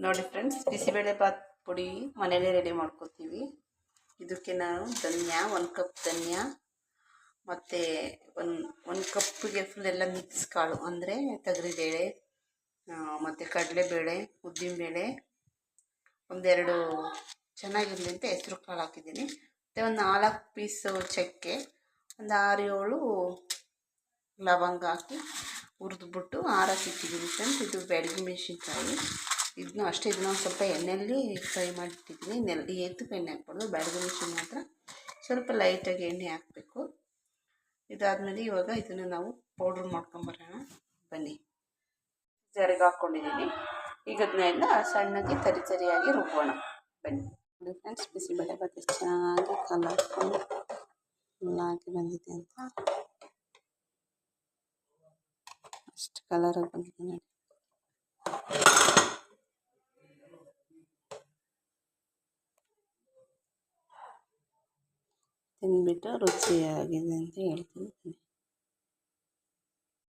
ನೋಡಿ ಫ್ರೆಂಡ್ಸ್, ಬಿಸಿಬೇಳೆ ಬಾತ್ ಪುಡಿ ಮನೆಯಲ್ಲೇ ರೆಡಿ ಮಾಡ್ಕೊತೀವಿ. ಇದಕ್ಕೆ ನಾನು ಧನಿಯಾ, 1 ಕಪ್ ಧನಿಯಾ ಮತ್ತು ಒಂದು ಕಪ್ಪಿಗೆ ಫುಲ್ ಎಲ್ಲ ಮಿಕ್ಸ್ ಕಾಳು ಅಂದರೆ ತೊಗರಿಬೇಳೆ ಮತ್ತು ಕಡಲೆಬೇಳೆ, ಉದ್ದಿನಬೇಳೆ, ಒಂದೆರಡು ಚೆನ್ನಾಗಿರಲಿ ಅಂತ ಹೆಸ್ರು ಕಾಳು ಹಾಕಿದ್ದೀನಿ. ಮತ್ತು ಒಂದು 4 ಪೀಸು ಚಕ್ಕೆ, ಒಂದು 6-7 ಲವಂಗ ಹಾಕಿ ಹುರಿದ್ಬಿಟ್ಟು ಆರಕ್ಕಿಟ್ಟಿದ್ದೀನಿ ಫ್ರೆಂಡ್ಸ್. ಇದು ಬ್ಯಾಡಗಿ ಮೆಣಸಿನ್ಕಾಯಿ. ಇದನ್ನು ಅಷ್ಟೇ, ಇದನ್ನ ಒಂದು ಸ್ವಲ್ಪ ಎಣ್ಣೆಯಲ್ಲಿ ಫ್ರೈ ಮಾಡಿಟ್ಟಿದ್ದೀನಿ. ಎತ್ತಕ್ಕೆ ಎಣ್ಣೆ ಹಾಕ್ಬಾರ್ದು, ಬ್ಯಾಡಗಿ ಮೆಣಸಿನ ಮಾತ್ರ ಸ್ವಲ್ಪ ಲೈಟಾಗಿ ಎಣ್ಣೆ ಹಾಕಬೇಕು. ಇದಾದಮೇಲೆ ಇವಾಗ ಇದನ್ನು ನಾವು ಪೌಡ್ರ್ ಮಾಡ್ಕೊಂಬರೋಣ ಬನ್ನಿ. ಜಾರಿಗೆ ಹಾಕ್ಕೊಂಡಿದ್ದೀನಿ. ಈಗ ಅದನ್ನೆಲ್ಲ ಸಣ್ಣಗೆ ತರಿಯಾಗಿ ರುಬ್ಬೋಣ ಬನ್ನಿ. ನೋಡಿ ಫ್ರೆಂಡ್ಸ್, ಬಿಸಿಬೇಳೆ ಬಾತ್ ಎಷ್ಟು ಚೆನ್ನಾಗಿ ಕಲರ್ಫುಲ್ ಆಗಿ ಬಂದಿದೆ ಅಂತ. ಅಷ್ಟು ಕಲರಾಗಿ ಬಂದಿದೆ ನೋಡಿ. ತಿಂದ್ಬಿಟ್ಟು ರುಚಿಯಾಗಿದೆ ಅಂತ ಹೇಳ್ತೀನಿ.